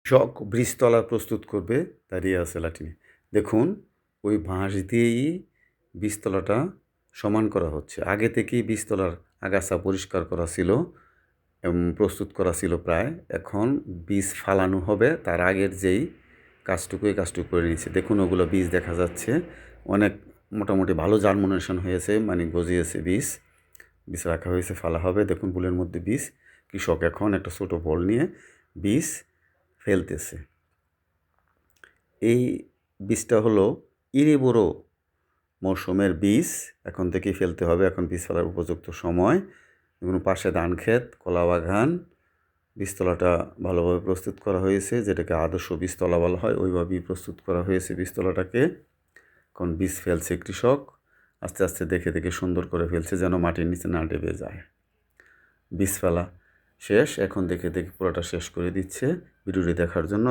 কৃষক বীজতলা প্রস্তুত করবে, দাঁড়িয়ে আছে লাঠি নিয়ে। দেখুন, ওই বাঁশ দিয়েই বীজতলাটা সমান করা হচ্ছে। আগে থেকেই বীজতলার আগাছা পরিষ্কার করা ছিল এবং প্রস্তুত করা ছিল প্রায়। এখন বীজ ফালানো হবে, তার আগের যেই কাজটুকু এই কাজটুকু করে নিয়েছে। দেখুন, ওগুলো বীজ দেখা যাচ্ছে অনেক মোটামুটি ভালো জার্মিনেশন হয়েছে, মানে গজিয়েছে বীজ। বীজ রাখা হয়েছে, ফালা হবে। দেখুন বুলের মধ্যে বীজ। কৃষক এখন একটা ছোটো বল নিয়ে বীজ ফেলতেছে। এই বীজটা হলো ইরিবোরো মৌসুমের বীজ। এখন থেকেই ফেলতে হবে, এখন বীজ ফেলার উপযুক্ত সময়। দেখুন পাশে ধান ক্ষেত, কলা বাগান। বীজতলাটা ভালোভাবে প্রস্তুত করা হয়েছে, যেটাকে আদর্শ বীজতলা বলা হয়, ওইভাবেই প্রস্তুত করা হয়েছে বীজতলাটাকে। এখন বীজ ফেলছে কৃষক, আস্তে আস্তে দেখে দেখে সুন্দর করে ফেলছে যেন মাটির নিচে না ডেবে যায়। বীজ ফেলা শেষ, এখন দেখে দেখে পুরোটা শেষ করে দিচ্ছে। ভিডিওটি দেখার জন্য